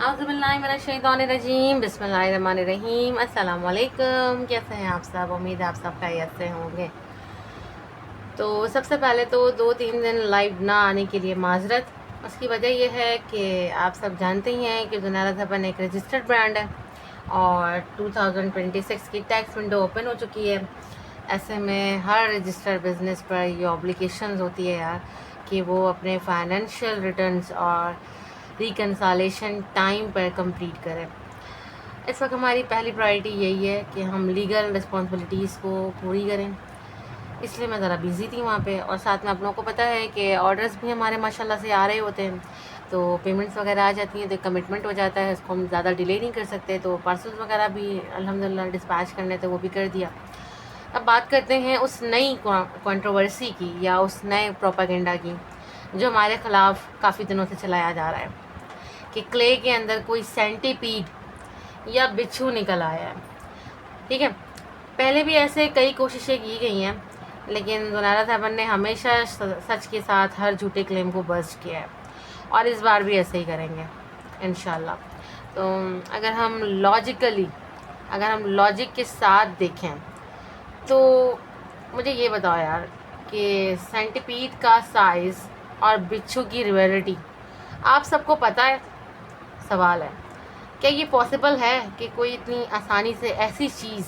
औज़ुबिल्लाहिमिनश्शैतानिर्रजीम बिस्मिल्लाहिर्रहमानिर्रहीम। अस्सलाम वालेकुम। कैसे हैं आप सब? उम्मीद है आप सब खैरियत से होंगे। तो सबसे पहले तो 2-3 दिन लाइव ना आने के लिए माज़रत। उसकी वजह यह है कि आप सब जानते ही हैं कि ज़ुनैरा ज़ेबन एक रजिस्टर्ड ब्रांड है और 2026 की टैक्स विंडो ओपन हो चुकी है। ऐसे में हर रजिस्टर्ड बिज़नेस पर ये ऑब्लिगेशंस होती है यार कि वो अपने फाइनेंशियल रिटर्न्स और रिकन्सालेशन टाइम पर कंप्लीट करें। इस वक्त हमारी पहली प्रायोरिटी यही है कि हम लीगल रिस्पॉन्सिबिलिटीज़ को पूरी करें, इसलिए मैं ज़रा बिज़ी थी वहाँ पे। और साथ में आप लोगों को पता है कि ऑर्डर्स भी हमारे माशाल्लाह से आ रहे होते हैं, तो पेमेंट्स वगैरह आ जाती हैं तो कमिटमेंट हो जाता है, इसको हम ज़्यादा डिले नहीं कर सकते। तो पार्सल्स वगैरह भी अल्हम्दुलिल्लाह डिस्पैच करने थे, वो भी कर दिया। अब बात करते हैं उस नई कंट्रोवर्सी की या उस नए प्रोपागेंडा की जो हमारे ख़िलाफ़ काफ़ी दिनों से चलाया जा रहा है कि क्ले के अंदर कोई सेंटीपीड या बिच्छू निकल आया है। ठीक है, पहले भी ऐसे कई कोशिशें की गई हैं, लेकिन ज़ुनैरा ज़ेबन ने हमेशा सच के साथ हर झूठे क्लेम को बस्ट किया है और इस बार भी ऐसे ही करेंगे इंशाल्लाह। तो अगर हम लॉजिक के साथ देखें तो मुझे ये बताओ यार कि सेंटीपीड का साइज़ और बिच्छू की रियलिटी आप सबको पता है। सवाल है, क्या ये पॉसिबल है कि कोई इतनी आसानी से ऐसी चीज़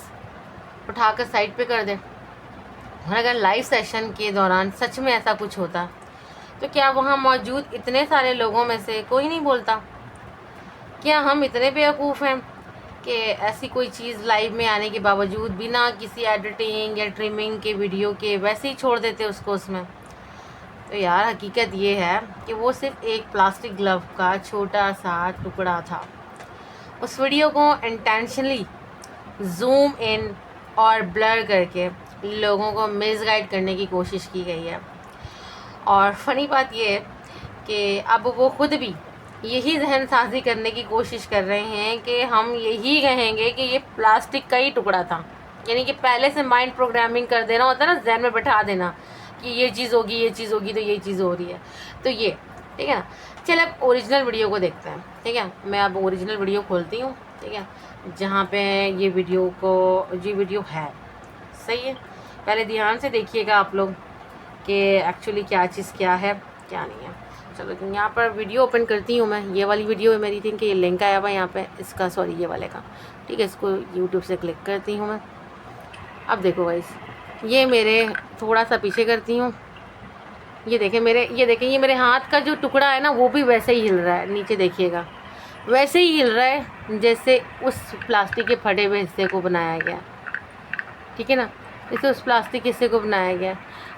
उठाकर साइड पे कर दे? और अगर लाइव सेशन के दौरान सच में ऐसा कुछ होता तो क्या वहाँ मौजूद इतने सारे लोगों में से कोई नहीं बोलता? क्या हम इतने बेवकूफ़ हैं कि ऐसी कोई चीज़ लाइव में आने के बावजूद बिना किसी एडिटिंग या ट्रिमिंग के वीडियो के वैसे ही छोड़ देते उसको उसमें? तो यार हकीकत ये है कि वो सिर्फ एक प्लास्टिक ग्लव का छोटा सा टुकड़ा था। उस वीडियो को इंटेंशनली जूम इन और ब्लर करके लोगों को मिसगाइड करने की कोशिश की गई है। और फ़नी बात ये है कि अब वो खुद भी यही जहन साजी करने की कोशिश कर रहे हैं कि हम यही कहेंगे कि ये प्लास्टिक का ही टुकड़ा था। यानी कि पहले से माइंड प्रोग्रामिंग कर देना होता है ना, जहन में बैठा देना कि ये चीज़ होगी, ये चीज़ होगी, तो ये चीज़ हो रही है। तो ये ठीक है ना। चल अब ओरिजिनल वीडियो को देखते हैं। ठीक है, मैं अब ओरिजिनल वीडियो खोलती हूँ। ठीक है, जहाँ पे ये वीडियो है सही है। पहले ध्यान से देखिएगा आप लोग कि एक्चुअली क्या चीज़ क्या है क्या नहीं है। चलो यहाँ पर वीडियो ओपन करती हूँ मैं। ये वाली वीडियो है मेरी, थी कि ये लिंक आया हुआ यहाँ पे इसका, सॉरी ये वाले का। ठीक है, इसको यूट्यूब से क्लिक करती हूँ मैं। अब देखो गाइस, ये मेरे थोड़ा सा पीछे करती हूँ। ये देखें ये मेरे हाथ का जो टुकड़ा है ना, वो भी वैसे ही हिल रहा है। नीचे देखिएगा, वैसे ही हिल रहा है जैसे उस प्लास्टिक के फटे हुए हिस्से को बनाया गया। ठीक है ना, जैसे उस प्लास्टिक हिस्से को बनाया गया।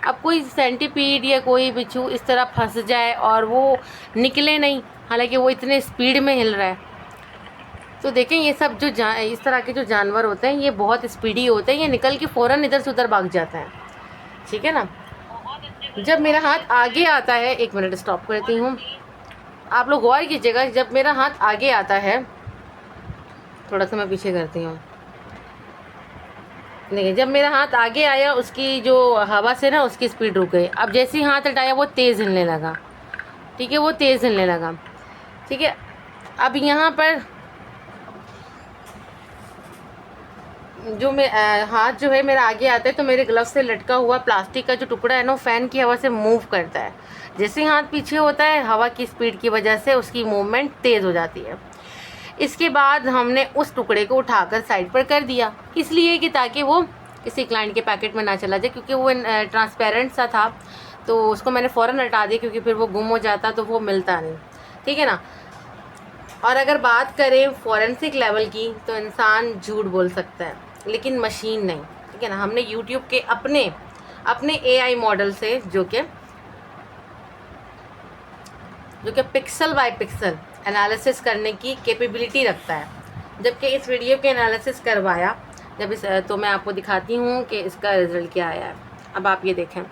अब कोई सेंटीपीड या कोई बिच्छू इस तरह फंस जाए और वो निकले नहीं, हालांकि वो इतने स्पीड में हिल रहा है। तो देखें, ये सब जो इस तरह के जो जानवर होते हैं ये बहुत स्पीडी होते हैं, ये निकल के फ़ौरन इधर से उधर भाग जाते हैं। ठीक है ना। जब मेरा हाथ आगे आता है, एक मिनट स्टॉप करती हूँ, आप लोग गौर कीजिएगा। जब मेरा हाथ आगे आता है, थोड़ा सा मैं पीछे करती हूँ। देखिए, जब मेरा हाथ आगे आया उसकी जो हवा से ना उसकी स्पीड रुक गई। अब जैसे ही हाथ हटाया वो तेज़ हिलने लगा। ठीक है, वो तेज़ हिलने लगा। ठीक है, अब यहाँ पर जो हाथ जो है मेरा आगे आता है तो मेरे ग्लव से लटका हुआ प्लास्टिक का जो टुकड़ा है ना, फ़ैन की हवा से मूव करता है। जैसे ही हाथ पीछे होता है, हवा की स्पीड की वजह से उसकी मूवमेंट तेज़ हो जाती है। इसके बाद हमने उस टुकड़े को उठाकर साइड पर कर दिया, इसलिए कि ताकि वो किसी क्लाइंट के पैकेट में ना चला जाए, क्योंकि वो ट्रांसपेरेंट सा था। तो उसको मैंने फ़ौरन हटा दिया, क्योंकि फिर वो गुम हो जाता तो वो मिलता नहीं। ठीक है ना। और अगर बात करें फॉरेंसिक लेवल की, तो इंसान झूठ बोल सकता है लेकिन मशीन नहीं। ठीक है ना। हमने यूट्यूब के अपने AI मॉडल से जो कि पिक्सल बाय पिक्सल एनालिसिस करने की कैपेबिलिटी रखता है, जबकि इस वीडियो के एनालिसिस करवाया तो मैं आपको दिखाती हूँ कि इसका रिज़ल्ट क्या आया है। अब आप ये देखें।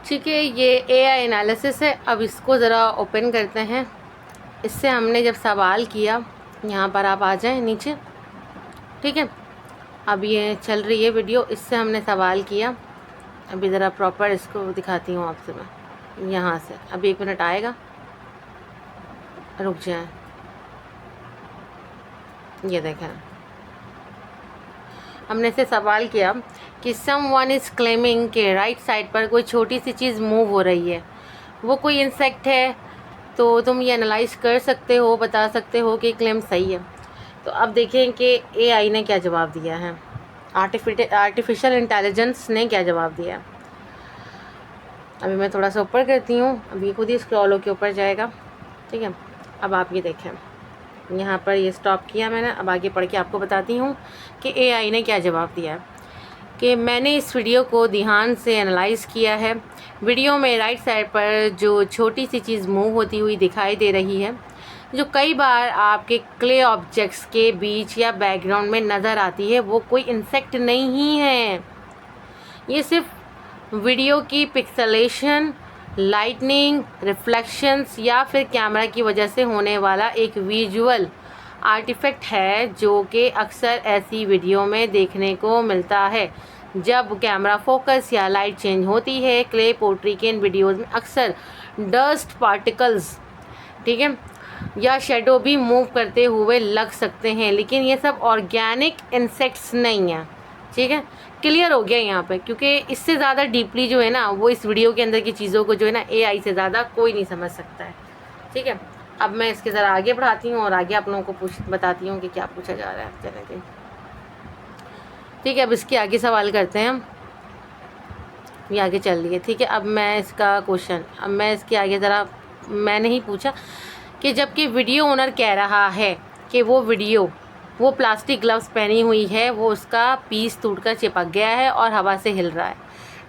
ठीक है, ये AI एनालिसिस है। अब इसको ज़रा ओपन करते हैं। इससे हमने जब सवाल किया, यहाँ पर आप आ जाएं नीचे। ठीक है, अब ये चल रही है वीडियो। इससे हमने सवाल किया। अभी ज़रा प्रॉपर इसको दिखाती हूँ आपसे मैं। यहाँ से। अब 1 मिनट आएगा, रुक जाए। ये देखें, हमने से सवाल किया कि समवन इज़ क्लेमिंग के राइट साइड पर कोई छोटी सी चीज़ मूव हो रही है, वो कोई इंसेक्ट है। तो तुम ये एनालाइज कर सकते हो, बता सकते हो कि क्लेम सही है। तो अब देखें कि एआई ने क्या जवाब दिया है, आर्टिफिशियल इंटेलिजेंस ने क्या जवाब दिया है। अभी मैं थोड़ा सा ऊपर करती हूँ, अभी खुद ही स्क्रॉल होके ऊपर जाएगा, ठीक है। अब आप ये देखें, यहाँ पर ये स्टॉप किया मैंने, अब आगे पढ़ के आपको बताती हूँ कि एआई ने क्या जवाब दिया है। कि मैंने इस वीडियो को ध्यान से एनालाइज़ किया है। वीडियो में राइट साइड पर जो छोटी सी चीज़ मूव होती हुई दिखाई दे रही है, जो कई बार आपके क्ले ऑब्जेक्ट्स के बीच या बैकग्राउंड में नज़र आती है, वो कोई इंसेक्ट नहीं है। ये सिर्फ वीडियो की पिक्सेलेशन, लाइटनिंग, रिफ्लेक्शंस या फिर कैमरा की वजह से होने वाला एक विजुअल आर्टिफैक्ट है, जो कि अक्सर ऐसी वीडियो में देखने को मिलता है जब कैमरा फोकस या लाइट चेंज होती है। क्ले पोट्री के इन वीडियोज़ में अक्सर डस्ट पार्टिकल्स, ठीक है, या शेडो भी मूव करते हुए लग सकते हैं, लेकिन ये सब ऑर्गेनिक इंसेक्ट्स नहीं हैं, ठीक है। क्लियर हो गया यहाँ पे, क्योंकि इससे ज़्यादा डीपली जो है ना, वो इस वीडियो के अंदर की चीज़ों को जो है ना, एआई से ज़्यादा कोई नहीं समझ सकता है, ठीक है। अब मैं इसके ज़रा आगे बढ़ाती हूँ और आगे आप लोगों को बताती हूँ कि क्या पूछा जा रहा है। चलें, ठीक है। अब इसके आगे सवाल करते हैं हम, ये आगे चल रही है, ठीक है। अब मैं इसका क्वेश्चन, अब मैं इसके आगे ज़रा, मैंने ही पूछा कि जबकि वीडियो ओनर कह रहा है कि वो प्लास्टिक ग्लव्स पहनी हुई है, वो उसका पीस टूटकर चिपक गया है और हवा से हिल रहा है,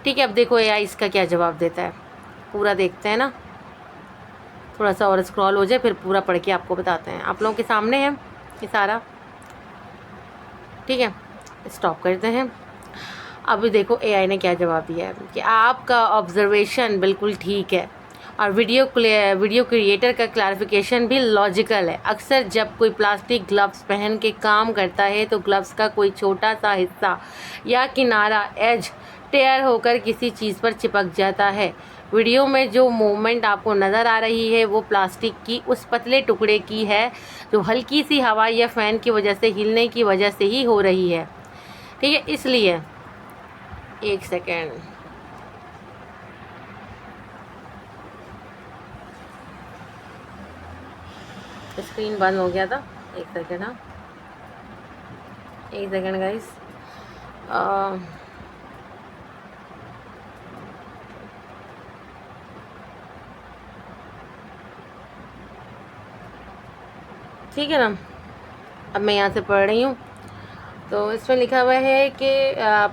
ठीक है। अब देखो एआई इसका क्या जवाब देता है, पूरा देखते हैं ना, थोड़ा सा और स्क्रॉल हो जाए, फिर पूरा पढ़ के आपको बताते हैं। आप लोगों के सामने है ये सारा, ठीक है। स्टॉप करते हैं। अभी देखो एआई ने क्या जवाब दिया है कि आपका ऑब्जर्वेशन बिल्कुल ठीक है और वीडियो क्रिएटर का क्लैरिफिकेशन भी लॉजिकल है। अक्सर जब कोई प्लास्टिक ग्लव्स पहन के काम करता है तो ग्लव्स का कोई छोटा सा हिस्सा या किनारा एज टेयर होकर किसी चीज़ पर चिपक जाता है। वीडियो में जो मूवमेंट आपको नज़र आ रही है वो प्लास्टिक की उस पतले टुकड़े की है जो हल्की सी हवा या फ़ैन की वजह से हिलने की वजह से ही हो रही है, ठीक है। इसलिए 1 सेकेंड, स्क्रीन बंद हो गया था, 1 सेकेंड, हाँ 1 सेकेंड गाइस। ठीक है ना, अब मैं यहाँ से पढ़ रही हूँ। तो इसमें लिखा हुआ है कि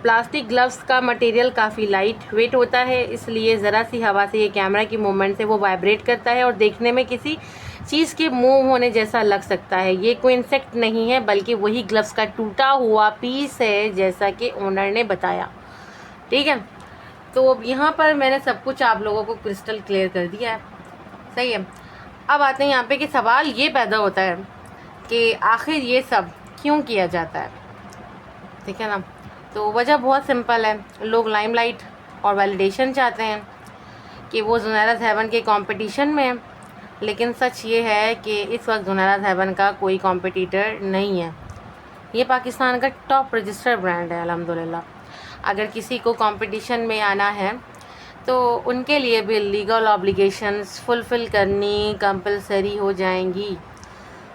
प्लास्टिक ग्लव्स का मटेरियल काफ़ी लाइट वेट होता है, इसलिए ज़रा सी हवा से ये कैमरा की मूवमेंट से वो वाइब्रेट करता है और देखने में किसी चीज़ के मूव होने जैसा लग सकता है। ये कोई इंसेक्ट नहीं है, बल्कि वही ग्लव्स का टूटा हुआ पीस है, जैसा कि ओनर ने बताया, ठीक है। तो अब यहाँ पर मैंने सब कुछ आप लोगों को क्रिस्टल क्लियर कर दिया है, सही है। अब आते हैं यहाँ पे कि सवाल ये पैदा होता है कि आखिर ये सब क्यों किया जाता है, ठीक है ना। तो वजह बहुत सिंपल है, लोग लाइमलाइट और वैलिडेशन चाहते हैं कि वो ज़ुनैरा ज़ैबन के कंपटीशन में है, लेकिन सच ये है कि इस वक्त ज़ुनैरा ज़ैबन का कोई कंपटीटर नहीं है। ये पाकिस्तान का टॉप रजिस्टर्ड ब्रांड है अल्हम्दुलिल्लाह। अगर किसी को कंपटीशन में आना है तो उनके लिए भी लीगल ऑब्लिगेशंस फुलफ़िल करनी कंपलसरी हो जाएंगी।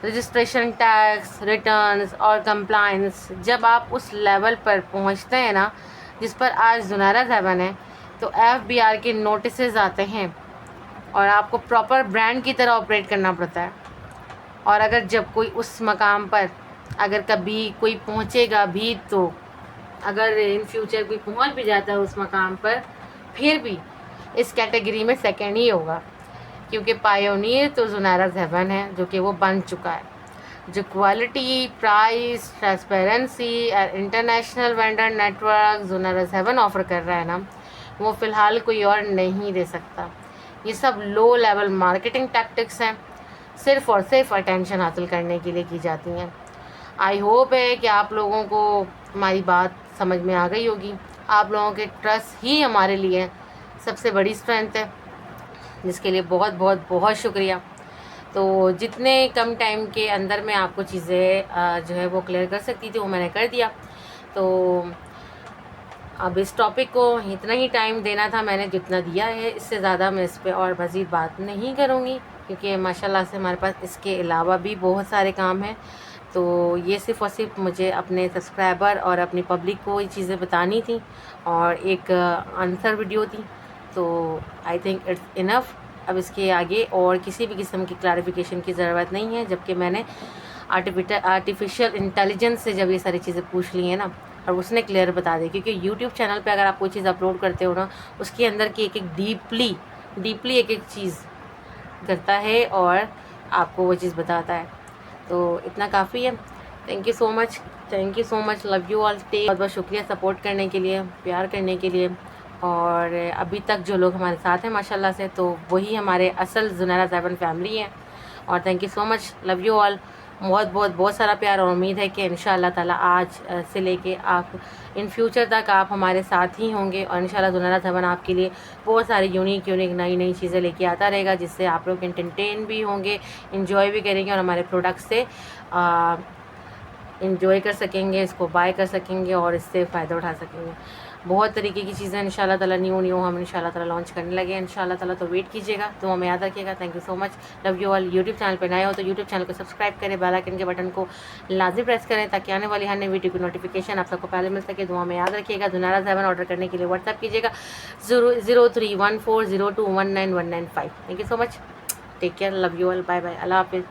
रजिस्ट्रेशन, टैक्स, रिटर्न्स और कंप्लायंस, जब आप उस लेवल पर पहुंचते हैं ना जिस पर आज ज़ुनैरा ज़ैबन है, तो FBR के नोटिसेस आते हैं और आपको प्रॉपर ब्रांड की तरह ऑपरेट करना पड़ता है। और अगर जब कोई उस मकाम पर अगर कभी कोई पहुंचेगा भी, तो अगर इन फ्यूचर कोई पहुंच भी जाता है उस मकाम पर, फिर भी इस कैटेगरी में सेकेंड ही होगा, क्योंकि पायोनियर तो ज़ुनैरा ज़ैबन है जो कि वो बन चुका है। जो क्वालिटी, प्राइस, ट्रांसपेरेंसी और international vendor network Zunaira Zaiban offer कर रहा है ना, वो फ़िलहाल कोई और नहीं दे सकता। ये सब लो लेवल मार्केटिंग टैक्टिक्स हैं, सिर्फ़ और सिर्फ अटेंशन हासिल करने के लिए की जाती हैं। आई होप है कि आप लोगों को हमारी बात समझ में आ गई होगी। आप लोगों के ट्रस्ट ही हमारे लिए सबसे बड़ी स्ट्रेंथ है। जिसके लिए बहुत बहुत बहुत शुक्रिया। तो जितने कम टाइम के अंदर मैं आपको चीज़ें जो है वो क्लियर कर सकती थी वो मैंने कर दिया। तो अब इस टॉपिक को इतना ही टाइम देना था मैंने जितना दिया है, इससे ज़्यादा मैं इस पर और मज़ीद बात नहीं करूँगी, क्योंकि माशाल्लाह से हमारे पास इसके अलावा भी बहुत सारे काम हैं। तो ये सिर्फ़ और सिर्फ मुझे अपने सब्सक्राइबर और अपनी पब्लिक को ये चीज़ें बतानी थी और एक आंसर वीडियो थी। तो आई थिंक इट्स इनफ। अब इसके आगे और किसी भी किस्म की क्लैरिफिकेशन की ज़रूरत नहीं है, जबकि मैंने आर्टिफिशियल इंटेलिजेंस से जब ये सारी चीज़ें पूछ ली हैं ना, और उसने क्लियर बता दी। क्योंकि यूट्यूब चैनल पे अगर आप कोई चीज़ अपलोड करते हो ना, उसके अंदर की एक एक डीपली एक एक चीज़ करता है और आपको वो चीज़ बताता है। तो इतना काफ़ी है। Thank you so much, love you all, बहुत बहुत शुक्रिया सपोर्ट करने के लिए, प्यार करने के लिए। और अभी तक जो लोग हमारे साथ हैं माशाल्लाह से, तो वही हमारे असल ज़ुनैरा ज़ैबन फैमिली है। और thank you so much, love you all, बहुत सारा प्यार। और उम्मीद है कि इंशाअल्लाह ताला आज से लेके आप इन फ्यूचर तक आप हमारे साथ ही होंगे। और इंशाअल्लाह ज़ुनैरा ज़ैबन आपके लिए बहुत सारी यूनिक नई चीज़ें लेके आता रहेगा, जिससे आप लोग एंटरटेन भी होंगे, इंजॉय भी करेंगे और हमारे प्रोडक्ट से इंजॉय कर सकेंगे, इसको बाय कर सकेंगे और इससे फ़ायदा उठा सकेंगे। बहुत तरीके की चीज़ें इंशाल्लाह ताला न्यू हम इंशाल्लाह ताला लॉन्च करने लगे इंशाल्लाह ताला। तो वेट कीजिएगा, तो हमें याद रखिएगा। Thank you so much, love you all. YouTube channel पर नए हो तो यूट्यूब चैनल को सब्सक्राइब करें, बेल आइकन के बटन को लाजमी प्रेस करें, ताकि आने वाली हर नई वीडियो की नोटिफिकेशन आप सबको पहले मिल सके। दुआ में याद रखिएगा। ज़ुनैरा ज़ैबन ऑर्डर करने के लिए व्हाट्सएप कीजिएगा 0031402191995। Thank you so much, take care, love you all, bye bye, अल्लाह हाफिज़।